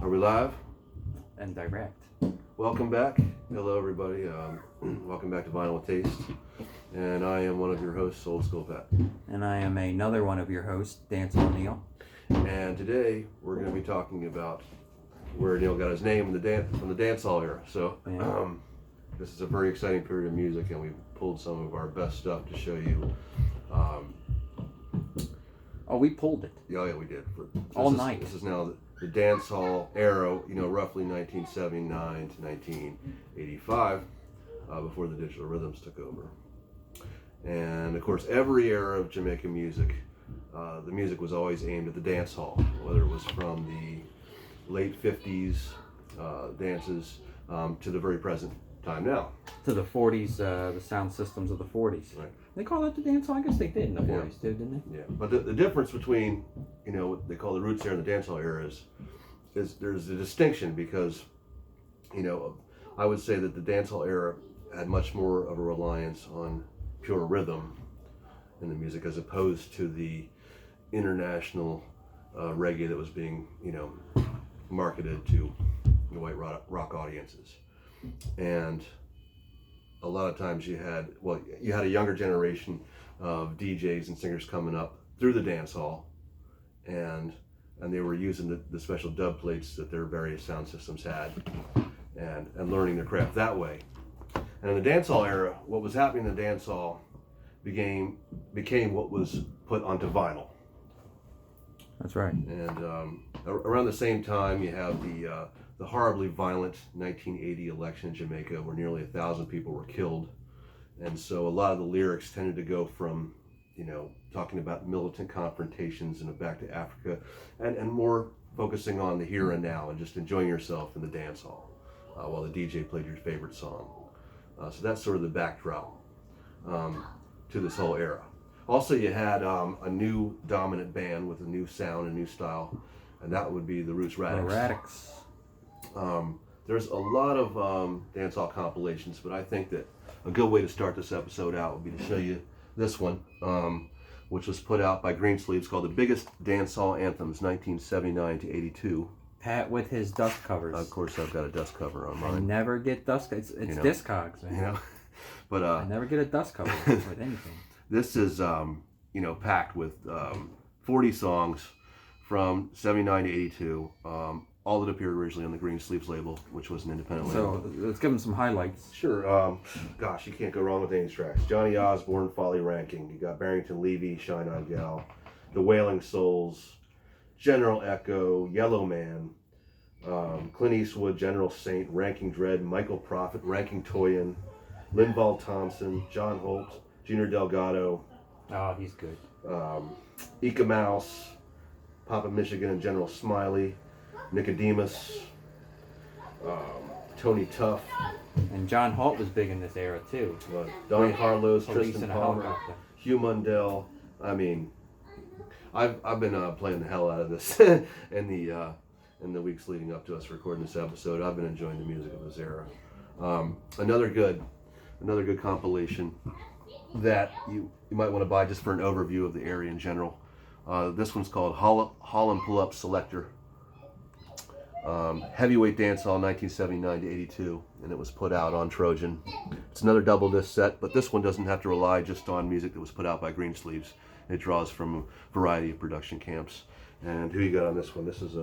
Are we live? And direct. Welcome back. Hello, everybody. Welcome back to Vinyl with Taste. And I am one of your hosts, Oldskool Pat. And I am another one of your hosts, Dancehall Neil. And today we're going to be talking about where Neil got his name from the dancehall era. So this is a very exciting period of music, and we've pulled some of our best stuff to show you. Oh, we pulled it. Yeah, we did. All night. This is now the dancehall era, roughly 1979 to 1985, before the digital rhythms took over. And of course, every era of Jamaican music, the music was always aimed at the dance hall, whether it was from the late 50s dances to the very present time now. To the 40s, the sound systems of the 40s. Right. They call that the dancehall? I guess they did in the 40s too, didn't they? Yeah, but the difference between, what they call the roots era and the dancehall era is there's a distinction because, I would say that the dancehall era had much more of a reliance on pure rhythm in the music as opposed to the international reggae that was being, marketed to white rock audiences. And a lot of times you had a younger generation of DJs and singers coming up through the dance hall, and they were using the special dub plates that their various sound systems had, and learning their craft that way. And in the dancehall era, what was happening in the dancehall became what was put onto vinyl. That's right. And around the same time, you have the horribly violent 1980 election in Jamaica, where nearly 1,000 people were killed. And so a lot of the lyrics tended to go from, talking about militant confrontations and back to Africa, and more focusing on the here and now and just enjoying yourself in the dance hall while the DJ played your favorite song. So that's sort of the backdrop to this whole era. Also, you had a new dominant band with a new sound and new style, and that would be the Roots Radix. The Radix. There's a lot of dancehall compilations, but I think that a good way to start this episode out would be to show you this one, which was put out by Greensleeves, called The Biggest Dancehall Anthems, 1979 to 82. Pat with his dust covers. Of course, I've got a dust cover on mine. I never get dust. It's Discogs, man. But I never get a dust cover with anything. This is packed with 40 songs from 79 to 82. All that appeared originally on the Greensleeves label, which was an independent label. So let's give them some highlights. Sure. Gosh, you can't go wrong with any tracks. Johnny Osborne, Folly Ranking. You got Barrington Levy, Shine On Gal. The Wailing Souls, General Echo, Yellowman, Clint Eastwood, General Saint, Ranking Dread, Michael Prophet, Ranking Toyin, Linval Thompson, John Holt, Junior Delgado. Oh, he's good. Ika Mouse, Papa Michigan and General Smiley, Nicodemus, Tony Tuff. And John Holt was big in this era too. Don Carlos, Police Tristan in a Palmer, Helicopter. Hugh Mundell. I mean, I've been playing the hell out of this in the weeks leading up to us recording this episode. I've been enjoying the music of this era. Another good compilation that you might want to buy just for an overview of the area in general. This one's called Holland Pull-Up Selector. Heavyweight Dancehall 1979 to 82, and it was put out on Trojan. It's another double disc set, but this one doesn't have to rely just on music that was put out by Greensleeves. It draws from a variety of production camps. And who you got on this one? This is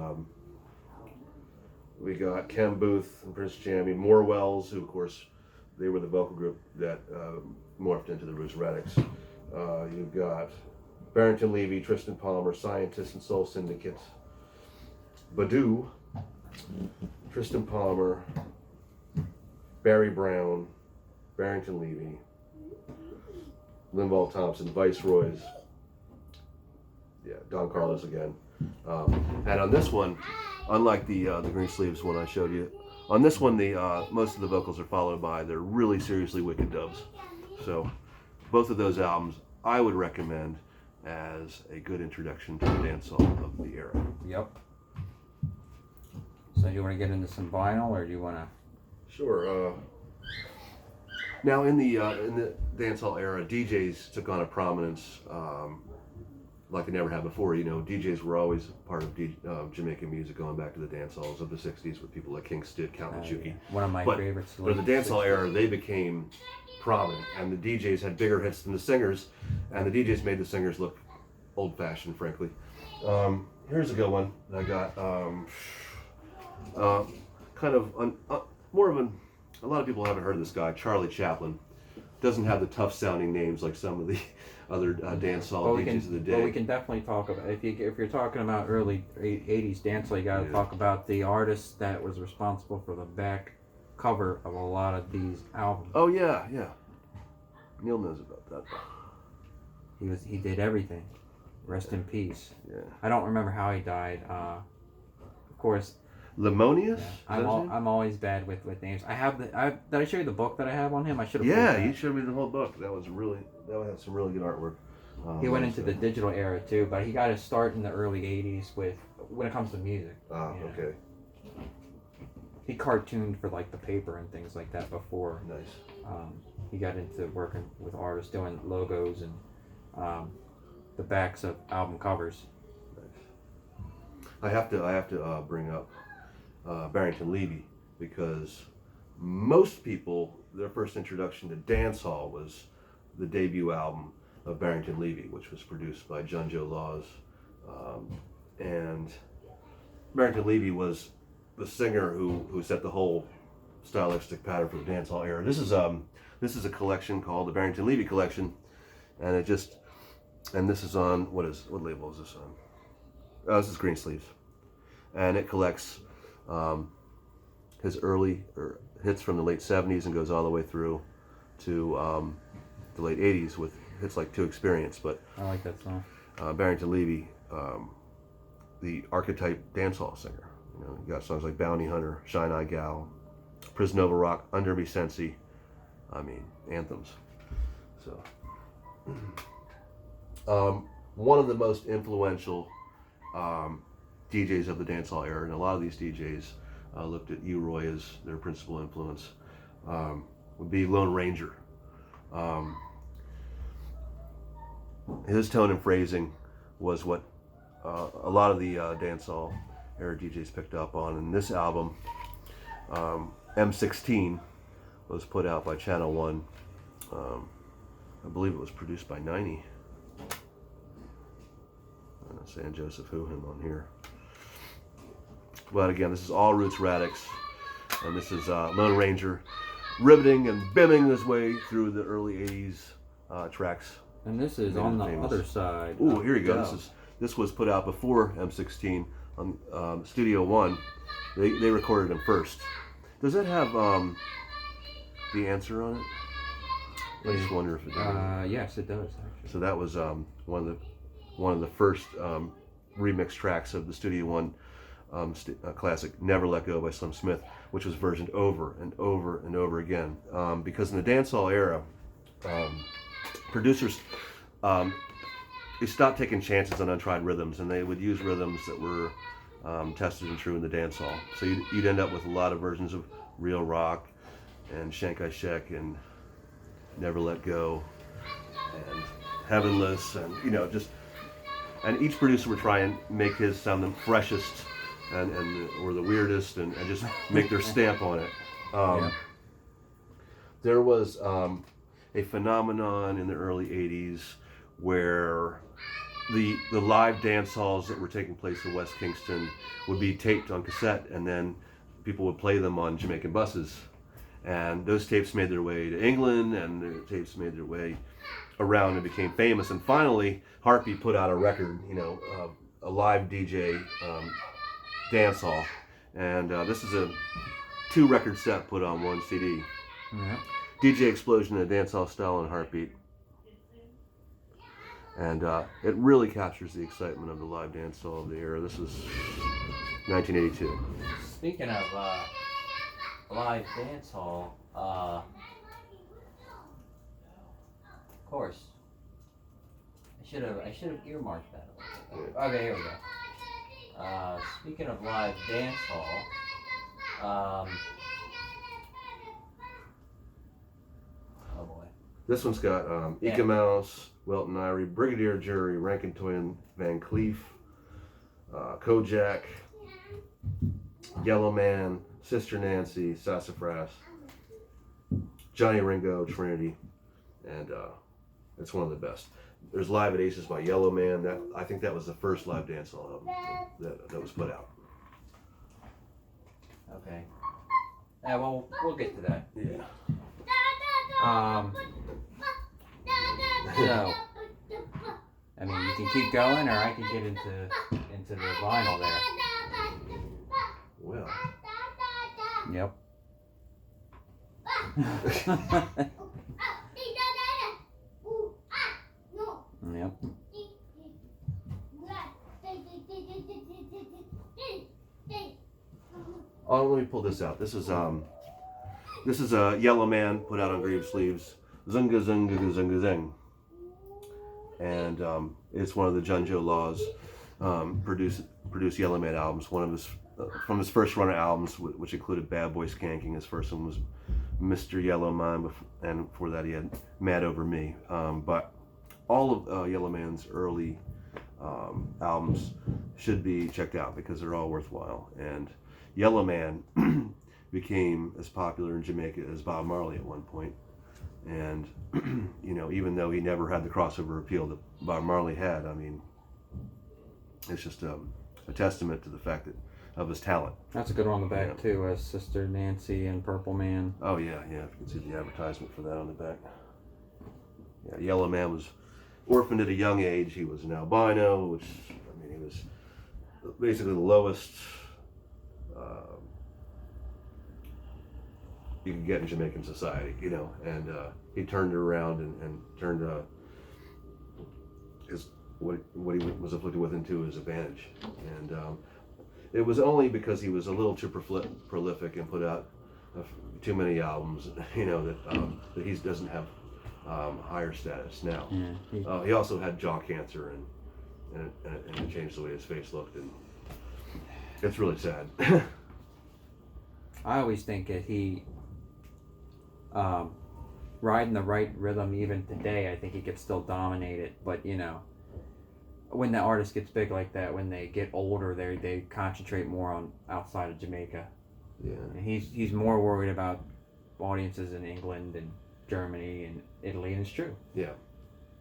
we got Ken Booth and Prince Jammy, Morwells, who of course they were the vocal group that morphed into the Roots Radix. You've got Barrington Levy, Tristan Palmer, Scientist and Soul Syndicate, Badu, Tristan Palmer, Barry Brown, Barrington Levy, Linval Thompson, Viceroys, Don Carlos again. And on this one, unlike the Greensleeves one I showed you, on this one most of the vocals are followed by their really seriously wicked dubs. So both of those albums I would recommend as a good introduction to the dancehall of the era. Yep. So do you want to get into some vinyl, or do you want to? Sure. Now in the dancehall era, DJs took on a prominence like they never had before. You know, DJs were always part of Jamaican music going back to the dance halls of the 60s with people like King Stid, Count and Chuki. One of my favorites. But in the dancehall era, they became prominent, and the DJs had bigger hits than the singers, and the DJs made the singers look old-fashioned, frankly. Here's a good one that I got. A lot of people haven't heard of this guy, Charlie Chaplin. Doesn't have the tough-sounding names like some of the other dancehall DJs of the day. Well, we can definitely talk about if you're talking about early '80s dancehall, you got to talk about the artist that was responsible for the back cover of a lot of these albums. Oh yeah. Neil knows about that. He did everything. Rest in peace. Yeah. I don't remember how he died. Of course. Lemonious? Yeah. I'm always bad with names. Did I show you the book that I have on him? I should have. Yeah, you showed me the whole book. That had some really good artwork. He went into the digital era too, but he got his start in the early '80s when it comes to music. Okay. He cartooned for like the paper and things like that before. Nice. He got into working with artists, doing logos and the backs of album covers. Nice. I have to bring up Barrington Levy, because most people, their first introduction to dancehall was the debut album of Barrington Levy, which was produced by John Joe Laws, and Barrington Levy was the singer who set the whole stylistic pattern for the dancehall era. This is a collection called the Barrington Levy Collection, and this is on what label is this on? This is Greensleeves, and it collects his early hits from the late 70s and goes all the way through to the late 80s with hits like To Experience. But I like that song. Barrington Levy, the archetype dancehall singer. You know, you got songs like Bounty Hunter, Shine Eye Gal, Prison Over Rock, Under Me Sensi. I mean, anthems. So, one of the most influential DJs of the dancehall era, and a lot of these DJs looked at U-Roy as their principal influence, would be Lone Ranger. His tone and phrasing was what a lot of the dancehall era DJs picked up on. And this album, M16, was put out by Channel One. I believe it was produced by 90. I'm not saying Joseph him on here. But again, this is all Roots Radix, and this is Lone Ranger riveting and bimming his way through the early 80s tracks. And this is on the other side. Ooh, here you go. This was put out before M16 on Studio One. They recorded him first. Does that have the answer on it? I just wonder if it does. Yes, it does. Actually. So that was one of the first remix tracks of the Studio One classic "Never Let Go" by Slim Smith, which was versioned over and over and over again. Because in the dancehall era, producers they stopped taking chances on untried rhythms, and they would use rhythms that were tested and true in the dancehall. So you'd end up with a lot of versions of Real Rock and Shankai Shek and Never Let Go and Heavenless, and and each producer would try and make his sound the freshest or the weirdest and just make their stamp on it. There was a phenomenon in the early 80s where the live dance halls that were taking place in West Kingston would be taped on cassette, and then people would play them on Jamaican buses. And those tapes made their way to England, and the tapes made their way around and became famous. And finally, Heartbeat put out a record, a live DJ dance hall. And this is a 2-record set put on one CD. Yeah. DJ Explosion in a dancehall style and Heartbeat. And it really captures the excitement of the live dancehall of the era. This is 1982. Speaking of live dancehall, of course, I should have earmarked that a little bit. Okay, here we go. Speaking of live dancehall, oh boy. This one's got Ika Mouse, Welton Irie, Brigadier Jury, Rankin Twin, Van Cleef, Kojak, Yellowman, Sister Nancy, Sassafras, Johnny Ringo, Trinity, and it's one of the best. There's Live at Aces by Yellowman. I think that was the first live dancehall album that was put out. Okay. Yeah, well, we'll get to that. Yeah. So, I mean, you can keep going, or I can get into the vinyl there. Well. Yep. Yep. Oh, let me pull this out. This is a Yellowman put out on Grave Sleeves. Zunga Zunga Zunga Zing. And it's one of the Junjo Laws produced Yellowman albums. One of his from his first run of albums, which included Bad Boy Skanking. His first one was Mr. Yellowman, and before that he had Mad Over Me. But all of Yellowman's early albums should be checked out because they're all worthwhile. And Yellowman became as popular in Jamaica as Bob Marley at one point. And, you know, even though he never had the crossover appeal that Bob Marley had, I mean, it's just a testament to the fact of his talent. That's a good one on the back too, as Sister Nancy and Purple Man. Oh yeah, yeah. If you can see the advertisement for that on the back. Yeah, Yellowman was orphaned at a young age. He was an albino, which, I mean, he was basically the lowest you could get in Jamaican society, you know, and he turned it around and turned what he was afflicted with into his advantage. And it was only because he was a little too prolific and put out too many albums, you know, that he doesn't have higher status now. Yeah, he also had jaw cancer, and it changed the way his face looked, and it's really sad. I always think that he, riding the right rhythm even today, I think he could still dominate it. But, you know, when the artist gets big like that, when they get older, they concentrate more on outside of Jamaica. Yeah. And he's more worried about audiences in England and Germany and Italy, and it's true. Yeah.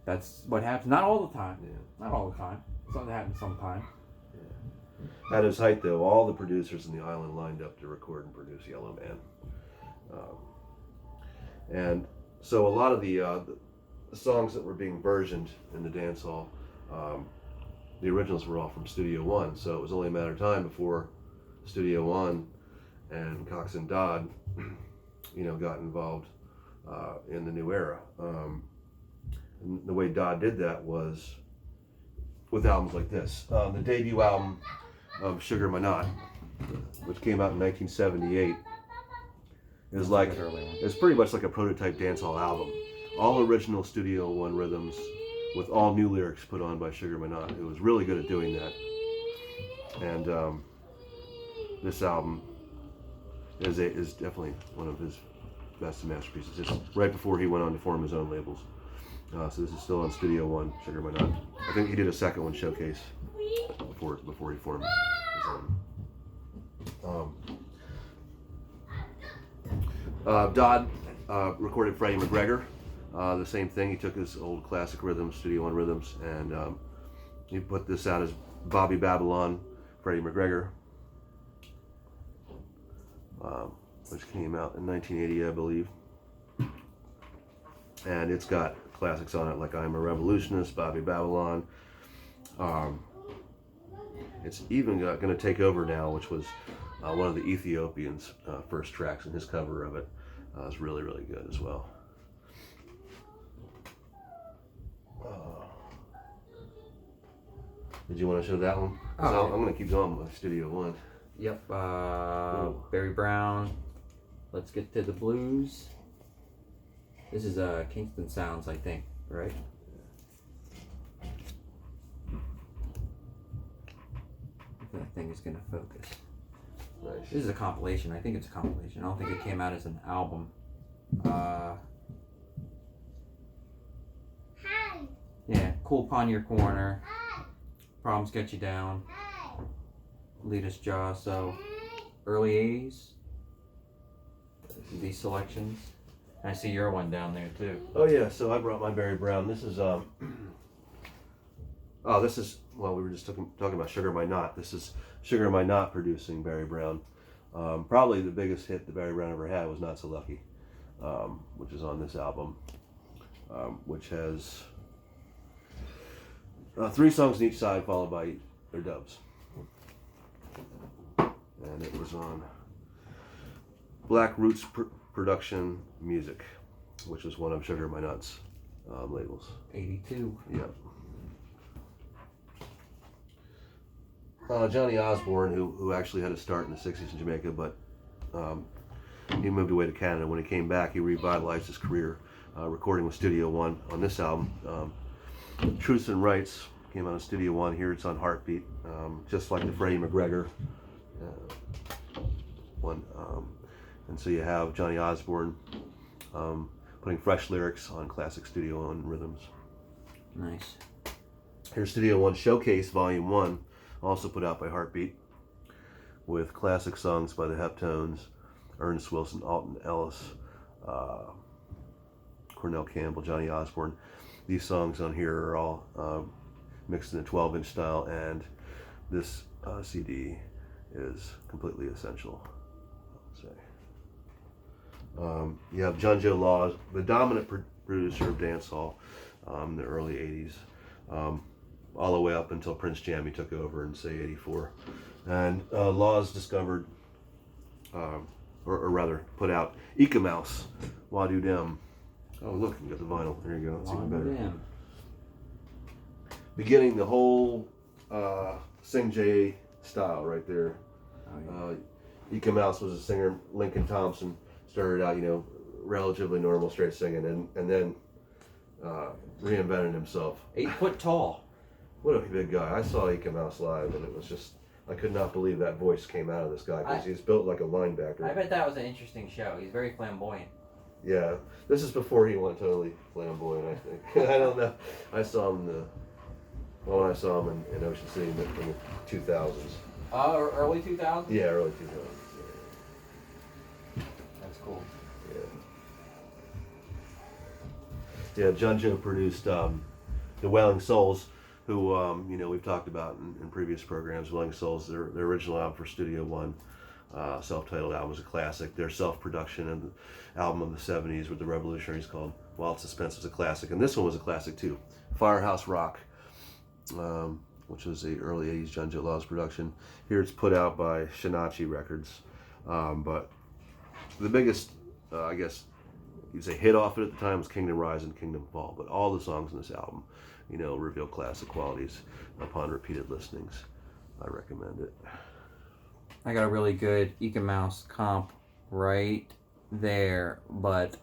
That's what happens. Not all the time. Yeah. Not all the time. Something happens sometimes. Yeah. At his height, though, all the producers in the island lined up to record and produce Yellowman. And so a lot of the songs that were being versioned in the dance hall, the originals were all from Studio One. So it was only a matter of time before Studio One and Cox and Dodd, you know, got involved in the new era. And the way Dodd did that was with albums like this. The debut album of Sugar Minot, which came out in 1978, is like, it's pretty much like a prototype dancehall album. All original Studio One rhythms with all new lyrics put on by Sugar Minot. It was really good at doing that. And this album is definitely one of his best masterpieces. It's right before he went on to form his own labels. So this is still on Studio One, Sugar Minot. I think he did a second one, Showcase, before he formed his own. Dodd recorded Freddie McGregor. The same thing. He took his old classic rhythms, Studio One rhythms, and he put this out as Bobby Babylon, Freddie McGregor, which came out in 1980, I believe. And it's got classics on it like I'm a Revolutionist, Bobby Babylon. It's even going to Take Over Now, which was one of the Ethiopians' first tracks, and his cover of it is really, really good as well. Did you want to show that one? So I'm going to keep going with Studio One. Yep. Barry Brown. Let's Get to the Blues. This is Kingston Sounds, I think, right? If that thing is going to focus. Nice. This is a compilation. I think it's a compilation. I don't think it came out as an album. Hi. Cool Pon Your Corner, Problems Get You Down, Lead Jaw. So early 80s. These selections. I see your one down there too. Oh yeah, so I brought my Barry Brown. This is well, we were just talking about Sugar My Knot. This is Sugar My Knot producing Barry Brown. Probably the biggest hit that Barry Brown ever had was Not So Lucky, which is on this album, which has 3 songs on each side followed by their dubs. And it was on Black Roots Production Music, which was one of Sugar My Knot's labels. 82. Yep. Johnny Osborne, who actually had a start in the 60s in Jamaica, but he moved away to Canada. When he came back, he revitalized his career, recording with Studio One on this album. Truths and Rights came out of Studio One. Here it's on Heartbeat, just like the Freddie McGregor one. And so you have Johnny Osborne putting fresh lyrics on classic Studio One rhythms. Nice. Here's Studio One Showcase Volume 1, also put out by Heartbeat, with classic songs by the Heptones, Ernest Wilson, Alton Ellis, Cornell Campbell, Johnny Osborne. These songs on here are all mixed in a 12-inch style, and this CD is completely essential, I would say. You have John Joe Laws, the dominant producer of dancehall in the early 80s, all the way up until Prince Jammy took over in, say, 84. And Laws discovered, or rather put out Eka Mouse, Wadu Dem. Oh, look, you got the vinyl. There you go. It's even better. Damn. Beginning the whole Sing J style right there. Oh, yeah. Eka Mouse was a singer. Lincoln Thompson started out, relatively normal, straight singing, and then reinvented himself. 8 foot tall. What a big guy. I saw Eka Mouse live, and it was just, I could not believe that voice came out of this guy, because he's built like a linebacker. I bet that was an interesting show. He's very flamboyant. Yeah, this is before he went totally flamboyant, I think. I don't know. I saw him when I saw him in Ocean City in the 2000s. Early 2000s? Yeah, early 2000s. That's cool. Yeah, John Joe produced the Wailing Souls, who we've talked about in previous programs. Wailing Souls, their original album for Studio One, self-titled album, was a classic. Their self-production and the album of the 70s with the Revolutionaries called Wild Suspense was a classic, and this one was a classic too. Firehouse Rock, which was the early 80s John Joe Laws production. Here it's put out by Shinachi Records, but the biggest, I guess you'd say, hit off it at the time was Kingdom Rise and Kingdom Fall, but all the songs in this album, reveal classic qualities upon repeated listenings. I recommend it. I got a really good Eka Mouse comp right there, but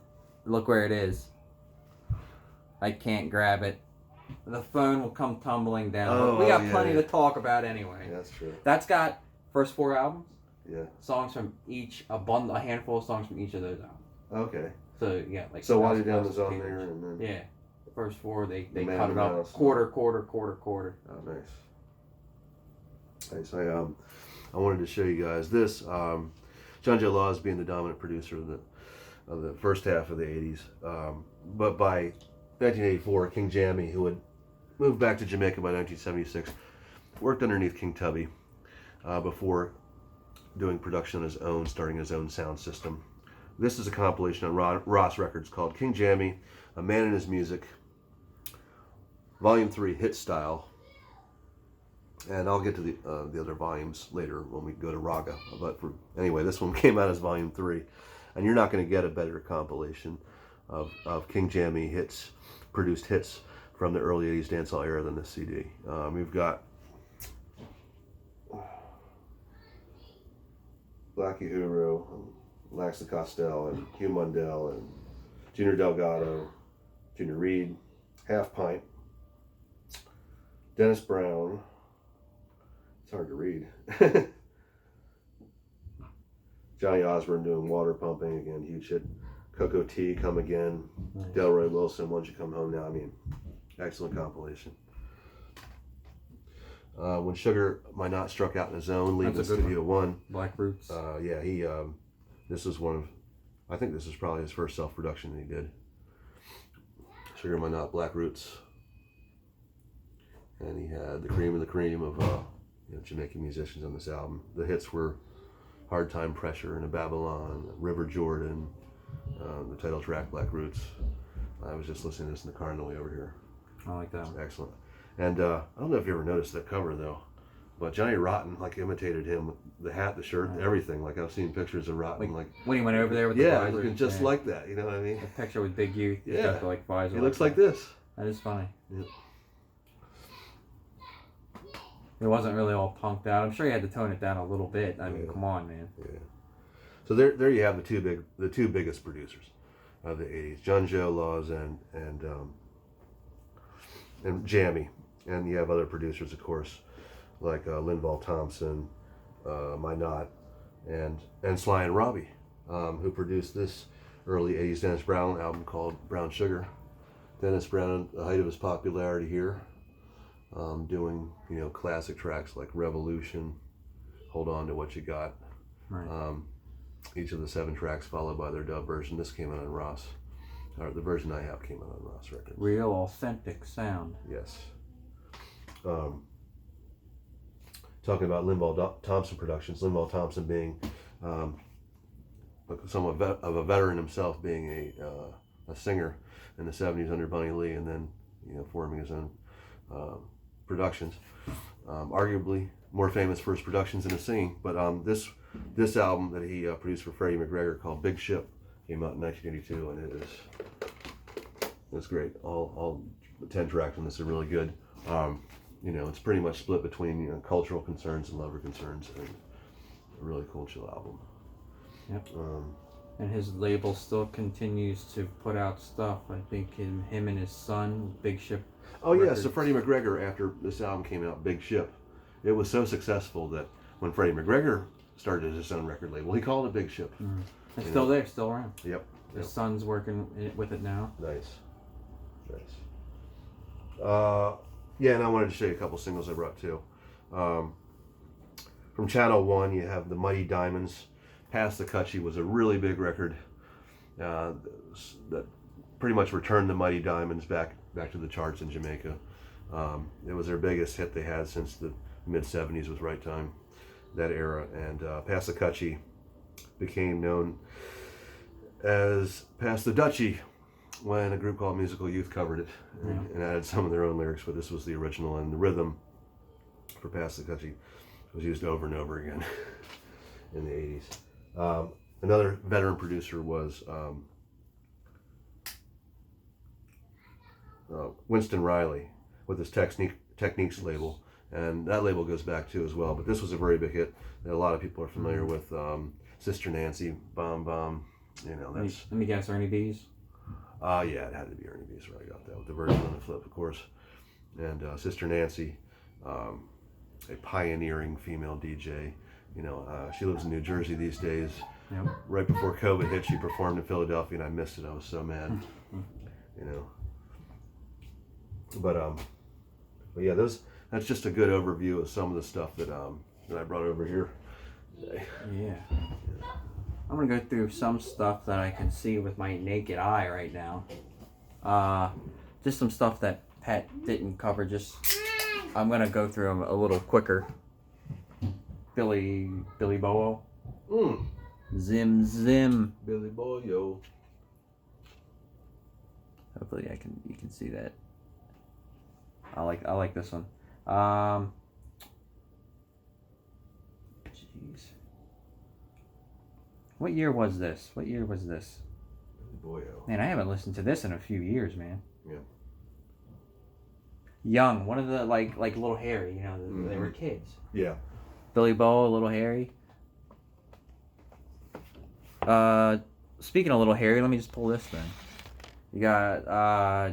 look where it is. I can't grab it. The phone will come tumbling down. Oh, we got yeah, plenty yeah. to talk about anyway. Yeah, that's true. That's got first 4 albums, Yeah. songs from each, a handful of songs from each of those albums. Okay. So yeah, like So Mouse, Wadu Dem Mouse, is on Peter. there, and then Yeah, the first 4 they Man cut in it the up Mouse. quarter. Oh, nice. Nice. I wanted to show you guys this. John Joe Laws being the dominant producer of the first half of the 80s, but by 1984, King Jammy, who had moved back to Jamaica by 1976, worked underneath King Tubby before doing production on his own, starting his own sound system. This is a compilation on Ross Records called King Jammy, A Man and His Music, Volume 3, Hit Style. And I'll get to the other volumes later when we go to Raga. But anyway, this one came out as Volume 3. And you're not going to get a better compilation of King Jammy produced hits from the early 80s dancehall era than this CD. We've got Blackie Huru, and Laxa Costell, and Hugh Mundell, and Junior Delgado, Junior Reed, Half Pint, Dennis Brown. It's hard to read. Johnny Osborne doing Water Pumping, again, huge hit. Coco T, Come Again. Nice. Delroy Wilson, Won't You Come Home Now. I mean, Excellent compilation. When Sugar My Knot Struck Out in His Own, leaving That's a good Studio One. Black Roots. Yeah, he. This is one of. I think this is probably his first self-production that he did. Sugar My Knot, Black Roots. And he had the cream of the cream of Jamaican musicians on this album. The hits were Hard Time Pressure and A Babylon, River Jordan, the title track Black Roots. I was just listening to this in the car on the way over here. I like that one. Excellent. And I don't know if you ever noticed that cover though, but Johnny Rotten like imitated him, the hat, the shirt, everything. Like I've seen pictures of Rotten like when he went over there with the yeah, visor, looking just like that. You know what I mean? the picture with Big Youth. He's Yeah. got the, like visor. He looks like this. That is funny. Yeah. It wasn't really all punked out. I'm sure he had to tone it down a little bit. I mean, Yeah. come on, man. Yeah. So there you have the two biggest producers of the '80s, John Joe Laws and Jammy, and you have other producers, of course, like Linval Thompson, My Knot, and Sly and Robbie, who produced this early '80s Dennis Brown album called Brown Sugar. Dennis Brown, at the height of his popularity here, doing classic tracks like Revolution, Hold On to What You Got. Right. Each of the 7 tracks followed by their dub version. This came out on Ross, or the version I have came out on Ross Records. Real authentic sound. Yes. Talking about Linval Thompson productions, Linval Thompson being somewhat of a veteran himself, being a singer in the '70s under Bunny Lee, and then forming his own productions. Arguably more famous for his productions in the singing, but this album that he produced for Freddie McGregor called Big Ship came out in 1982, and it's great. All 10 tracks on this are really good. It's pretty much split between cultural concerns and lover concerns, and a really cool chill album. Yep. And his label still continues to put out stuff. I think him and his son, Big Ship. Oh yeah, Records. so Freddie McGregor, after this album came out, Big Ship, it was so successful that when Freddie McGregor started his own record label, he called it Big Ship. Mm-hmm. It's still there, still around. Yep. His son's working with it now. Nice. Yeah, and I wanted to show you a couple singles I brought too. From Channel 1, you have The Mighty Diamonds. Pass the Cutchie was a really big record that pretty much returned the Mighty Diamonds back to the charts in Jamaica. It was their biggest hit they had since the mid-'70s with Right Time, that era. And Pass the Cutchie became known as Pass the Dutchie when a group called Musical Youth covered it and added some of their own lyrics, but this was the original, and the rhythm for Pass the Cutchie was used over and over again in the 80s. Another veteran producer was Winston Riley with his Techniques label, and that label goes back too as well, but this was a very big hit that a lot of people are familiar with. Sister Nancy, Bomb Bomb, that's... Let me guess, Ernie B's? Yeah, it had to be Ernie B's where I got that, with the version on the flip, of course. And Sister Nancy, a pioneering female DJ. She lives in New Jersey these days. Yep. Right before COVID hit, she performed in Philadelphia, and I missed it. I was so mad. But yeah, that's just a good overview of some of the stuff that I brought over here today. Yeah. I'm gonna go through some stuff that I can see with my naked eye right now. Just some stuff that Pat didn't cover. I'm gonna go through them a little quicker. Billy Bowo. Zim Zim. Billy Boyo. Hopefully you can see that. I like this one. Jeez. What year was this? Billy Boyo. Man, I haven't listened to this in a few years, man. Yeah. Young, one of the like Little Harry, they were kids. Yeah. Billy Bow, Little Harry. Speaking of Little Harry, let me just pull this thing. You got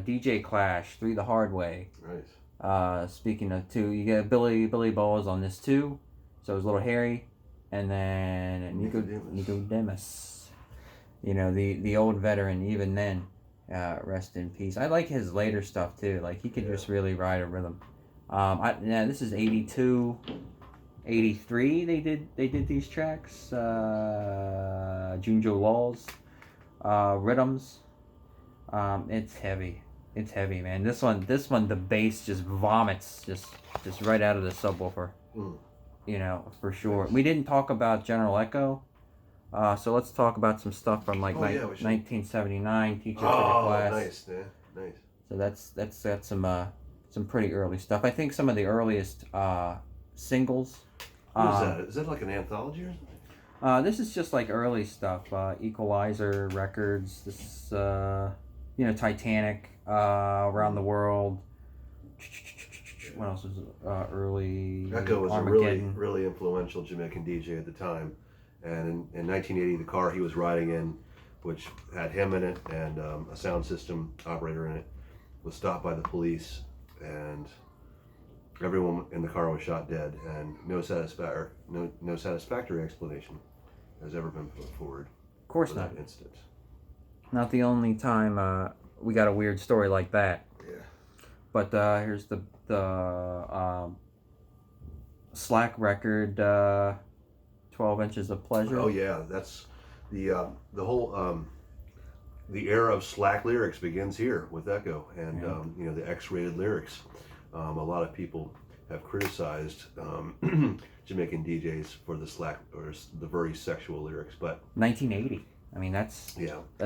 DJ Clash, 3 the Hard Way. Nice. Speaking of 2, you got Billy Bowles on this too. So it's Little Harry, and then Nico Demus. The old veteran even then. Rest in peace. I like his later stuff too. Like he could just really ride a rhythm. This is 82, 83. They did these tracks. Junjo Laws, rhythms. It's heavy. It's heavy, man. This one, the bass just vomits just right out of the subwoofer. You know, for sure. We didn't talk about General Echo. So let's talk about some stuff from like 1979. Teacher for the Class. Nice, man. Nice. So that's some pretty early stuff. I think some of the earliest singles. What is that? Is that like an anthology or something? This is just like early stuff. Equalizer Records. This Titanic. Around the World. What else was early? Echo was Armageddon. a really influential Jamaican DJ at the time. And in 1980, the car he was riding in, which had him in it and a sound system operator in it, was stopped by the police, and everyone in the car was shot dead, and no satisfactory explanation has ever been put forward. Of course for not. That instance. Not the only time we got a weird story like that. Yeah. But here's the Slack record. 12 Inches of Pleasure. Oh yeah, that's the whole the era of slack lyrics begins here with Echo, and the X-rated lyrics. A lot of people have criticized Jamaican DJs for the slack or the very sexual lyrics, but 1980. I mean, that's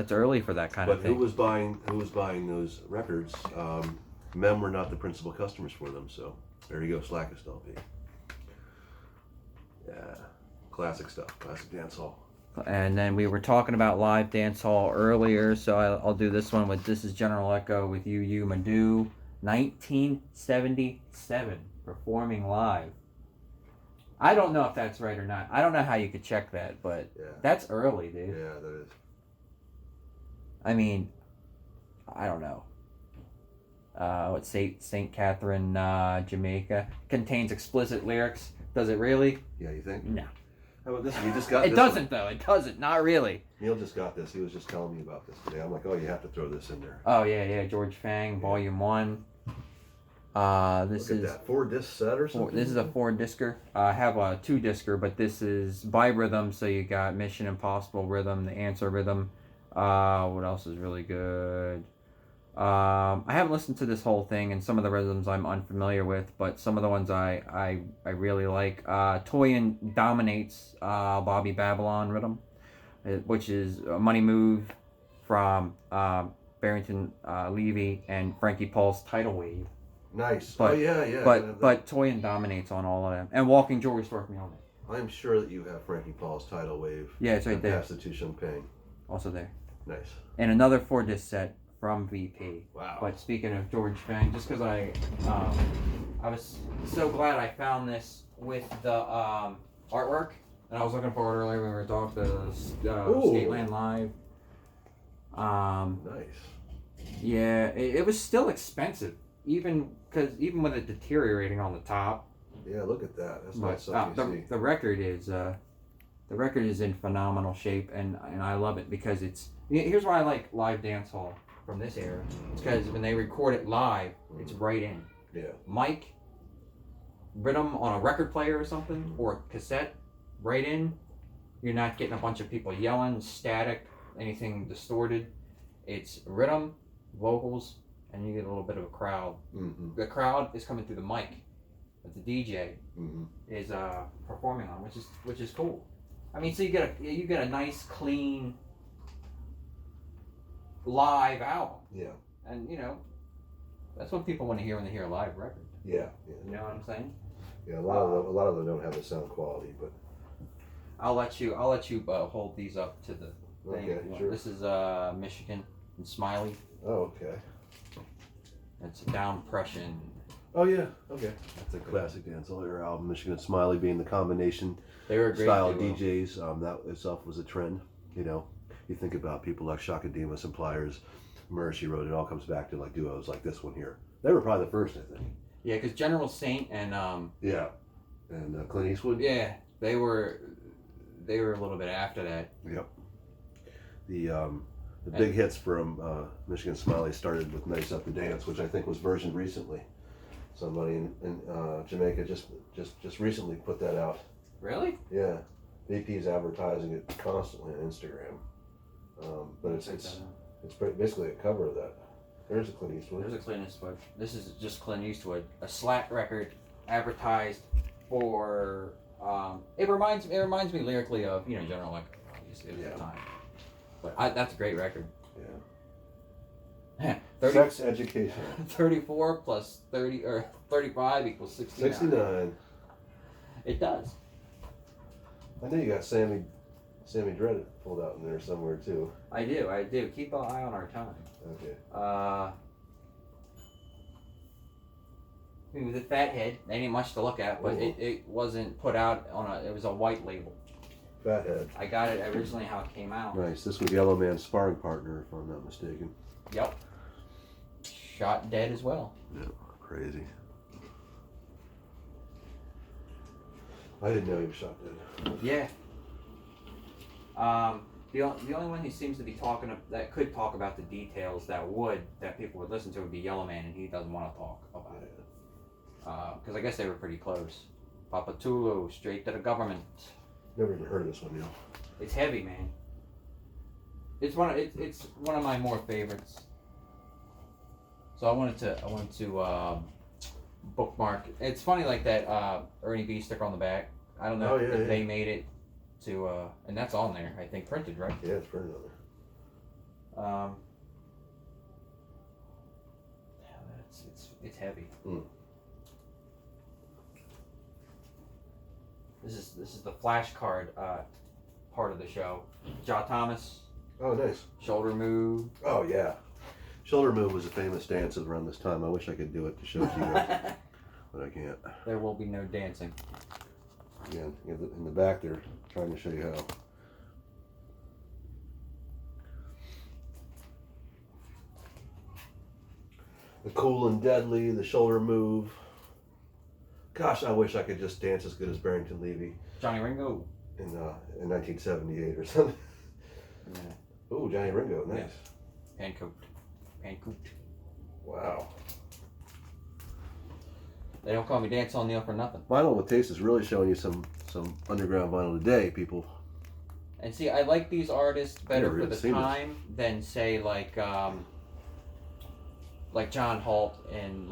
early for that kind of thing. But who was buying those records? Men were not the principal customers for them, so there you go, Slackest LP. Yeah. Classic stuff, classic dancehall. And then we were talking about live dancehall earlier, so I'll do this one with This is General Echo with You Madu, 1977, performing live. I don't know if that's right or not. I don't know how you could check that, but that's early, dude. Yeah, that is. I mean, I don't know. What's St. Catherine, Jamaica, contains explicit lyrics. Does it really? Yeah, you think? No. How about this? You just got it this doesn't one. though. It doesn't. Not really. Neil just got this. He was just telling me about this today. I'm like, oh, you have to throw this in there. Oh yeah. George Fang, Volume 1. This Look is at that 4-disc set or something. This is a 4-discer. I have a 2-discer, but this is by rhythm. So you got Mission Impossible rhythm, the Answer rhythm. What else is really good? I haven't listened to this whole thing, and some of the rhythms I'm unfamiliar with, but some of the ones I really like. Toyin dominates Bobby Babylon rhythm, which is a money move from Barrington Levy and Frankie Paul's Tidal Wave. Nice. But, yeah. But Toyin dominates on all of them, and Walking Jewelry Store for me on it. I'm sure that you have Frankie Paul's Tidal Wave. Yeah, it's right there. Pass the Champagne. Also there. Nice. And another 4-disc set from VP. Wow. But speaking of George Fang, just because I was so glad I found this with the artwork, and I was looking for it earlier when we were talking the Skateland Live. Nice. Yeah, it was still expensive, even with it deteriorating on the top. Yeah, look at that. That's not something you see. The record is in phenomenal shape, and I love it because it's. Here's why I like live dancehall from this era. It's because when they record it live, it's right in. Yeah. Mic, rhythm on a record player or something, or cassette, right in. You're not getting a bunch of people yelling, static, anything distorted. It's rhythm, vocals, and you get a little bit of a crowd. Mm-hmm. The crowd is coming through the mic that the DJ is performing on, which is cool. I mean, so you get a nice clean live album. Yeah. And that's what people want to hear when they hear a live record. Yeah. You know what I'm saying? Yeah, a lot of them don't have the sound quality, but I'll let you hold these up to the thing. Okay, sure. This is Michigan and Smiley. Oh, okay. It's Down Pression. Oh yeah, okay. That's a classic dancehall era album. Michigan and Smiley being the combination They were a great style duo. DJs. That itself was a trend. You think about people like Shaka Demus and Pliers, Mercy Road. It all comes back to like duos like this one here. They were probably the first, I think. Yeah, because General Saint and and Clint Eastwood. yeah, they were a little bit after that. Yep. The The big hits from Michigan Smiley started with "Nice Up to Dance," which I think was versioned recently. Somebody in Jamaica just recently put that out. Really? Yeah, VP's advertising it constantly on Instagram. But it's basically a cover of that. There's a Clint Eastwood. There's a Clint Eastwood. This is just Clint Eastwood, a Slack record advertised for. It reminds me lyrically of General Electric, obviously at the time. But that's a great record. Yeah. 30, Sex Education. 34 plus 30 or 35 equals 69. 69. It does. I know you got Sammy Dread pulled out in there somewhere too. I do. Keep an eye on our time. Okay. With the Fathead, they ain't much to look at, but it wasn't put out on it was a white label. Fathead. I got it originally how it came out. Nice. This was Yellowman's sparring partner, if I'm not mistaken. Yep. Shot dead as well. Yeah, crazy. I didn't know he was shot dead. Yeah. The only one he seems to be that could talk about the details that people would listen to would be Yellowman, and he doesn't want to talk about it. Because I guess they were pretty close. Papa Tulu, straight to the government. Never even heard of this one, you know. It's heavy, man. It's one of my more favorites. So I wanted to bookmark. It's funny like that Ernie B sticker on the back. I don't know if they made it to and that's on there. I think printed, right? Yeah, it's printed on there. It's heavy. Mm. This is the flashcard part of the show. Ja Thomas. Oh, nice. Shoulder move. Oh, yeah. Shoulder move was a famous dance around this time. I wish I could do it to show to you guys, but I can't. There will be no dancing. Again, in the back they're trying to show you how. The cool and deadly, the shoulder move. Gosh, I wish I could just dance as good as Barrington Levy. Johnny Ringo. In 1978 or something. Yeah. Oh, Johnny Ringo, nice. Yeah. Pancooped. Wow. They don't call me Dancehall Neil for nothing. Vinyl with Taste is really showing you some underground vinyl today, people. And see, I like these artists better for the seen time than say like John Holt and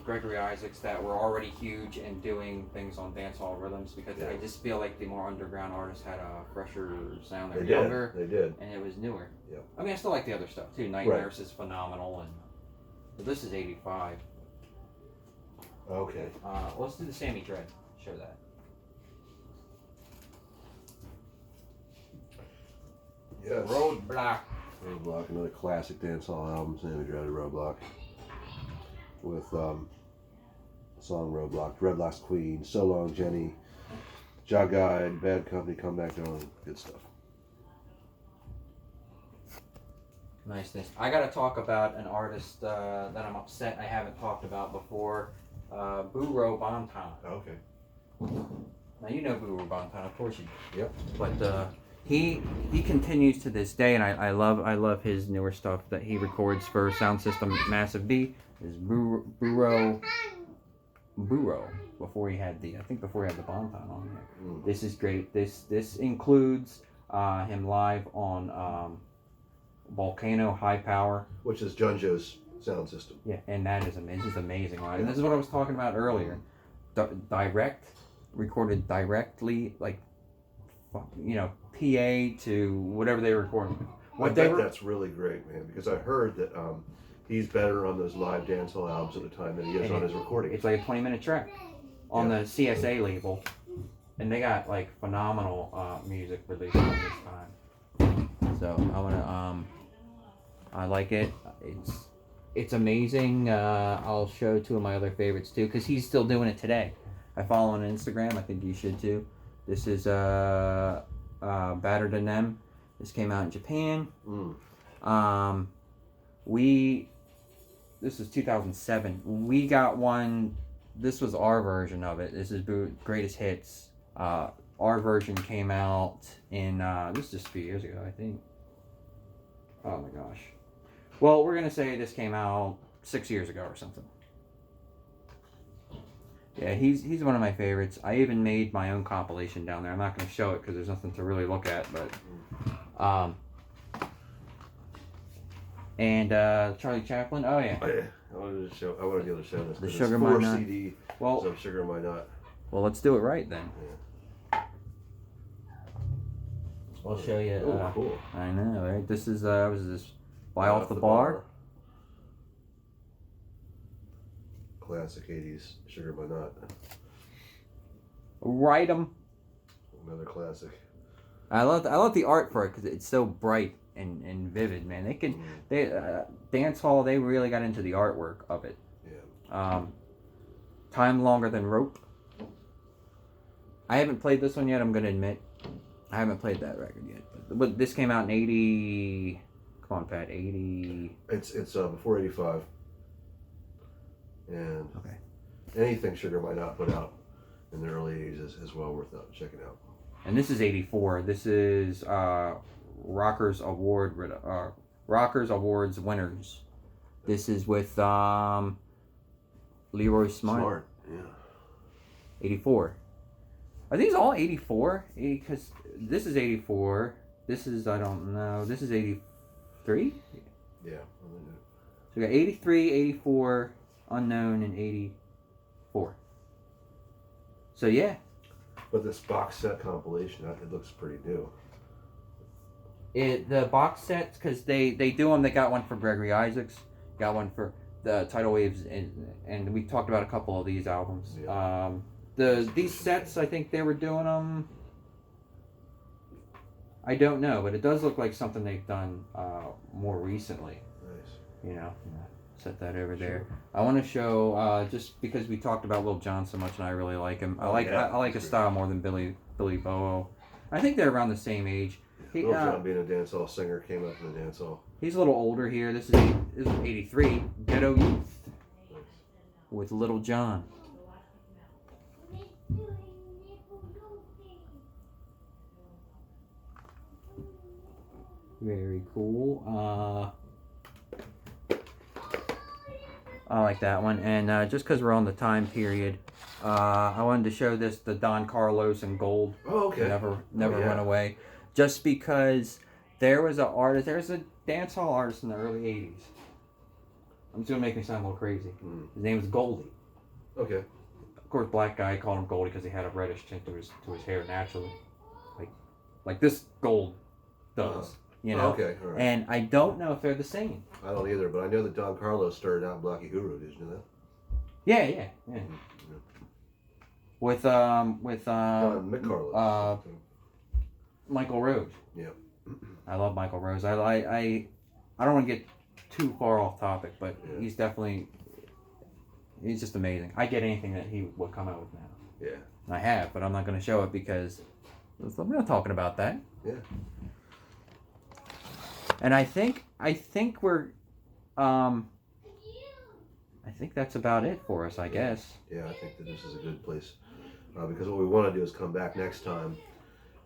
Gregory Isaacs that were already huge and doing things on dancehall rhythms because I just feel like the more underground artists had a fresher sound. They were younger. They did. And it was newer. Yeah. I mean, I still like the other stuff too. Night Nurse is phenomenal, but this is '85. Okay. Let's do the Sammy Dread. Show that. Yes. Roadblock. Roadblock, another classic dancehall album, Sammy Dread Roadblock. With the song Roadblock, Dreadlock's Queen, So Long Jenny, Ja Guide, Bad Company, Come Back On, good stuff. Niceness. I gotta talk about an artist that I'm upset I haven't talked about before. Buro Banton. Okay. Now you know Buro Banton, of course you do. Yep. But he continues to this day, and I love his newer stuff that he records for Sound System Massive B. Is Buro before he had the Banton on here. Mm. This is great. This includes him live on Volcano High Power, Which is Junjo's sound system. yeah, and that is amazing. This is amazing live. And this is what I was talking about earlier. Recorded directly, PA to whatever they were recording. I bet that's really great, man, because I heard that he's better on those live dancehall albums at the time than he is on his recording. It's like a 20-minute track on the CSA label, and they got phenomenal music released on this time. So I wanna I like it. It's amazing. I'll show two of my other favorites too, because he's still doing it today. I follow him on Instagram. I think you should too. This is Better Than Them. This came out in Japan. This was 2007. We got one. This was our version of it. This is Greatest Hits. Our version came out in this is just a few years ago, I think. Oh my gosh. Well, we're gonna say this came out 6 years ago or something. Yeah, he's one of my favorites. I even made my own compilation down there. I'm not gonna show it because there's nothing to really look at, but and Charlie Chaplin. Oh yeah. Oh, yeah. I wanted to be able to show this. The 'cause Sugar it's My 4 Nut. CD. Well, So Sugar My Nut. well, let's do it right then. I'll show you. Oh, cool. I know, right? This is was this Fly Off the Bar? Classic 80s Sugar My Nut. Write 'em. Another classic. I love the art for it because it's so bright and vivid, man. Dancehall, they really got into the artwork of it. Yeah. Time Longer Than Rope. I haven't played this one yet, I'm gonna admit. I haven't played that record yet. But this came out in 80. Come on, Pat, 80. It's before 85. And Okay. anything Sugar My Nut put out in the early 80s is well worth checking out. And this is 84. This is Rockers Awards winners. This is with Leroy Smart. Yeah. 84. Are these all 84? Because this is 84. This is, I don't know. This is 83? Yeah. So we got 83, 84, Unknown, and 84. So yeah. But this box set compilation, it looks pretty new. The box sets, because they do them. They got one for Gregory Isaacs, got one for the Tidal Waves, and we talked about a couple of these albums. Yeah. These sets, I think they were doing them. I don't know, but it does look like something they've done more recently. Nice. You know, set that over there. I want to show just because we talked about Lil Jon so much, and I really like him. I like his style more than Billy Bowo. I think they're around the same age. Lil Jon, being a dancehall singer, came up in the dancehall. He's a little older here. This is 83. Ghetto Youth with Lil Jon. Very cool. I like that one. And just because we're on the time period, I wanted to show this, the Don Carlos in gold. Oh, okay. Never went away. Just because there was a dancehall artist in the early 80s. I'm just going to make me sound a little crazy. His name was Goldie. Okay. Of course, black guy called him Goldie because he had a reddish tint to his hair naturally. Like this gold does. You know? Okay, all right. And I don't know if they're the same. I don't either, but I know that Don Carlos started out in Blackie Guru. Did you know that? Yeah. With Mick Carlos. Michael Rose. Yeah. I love Michael Rose. I don't want to get too far off topic, but he's just amazing. I get anything that he would come out with now. Yeah. And I have, but I'm not going to show it because we're not talking about that. Yeah. And I think we're I think that's about it for us, I guess. Yeah, I think that this is a good place because what we want to do is come back next time,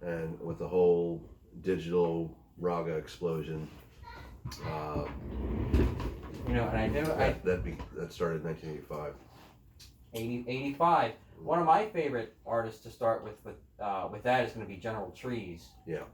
and with the whole digital raga explosion. And I know that started in 1985. 85. One of my favorite artists to start with that is going to be General Trees. Yeah.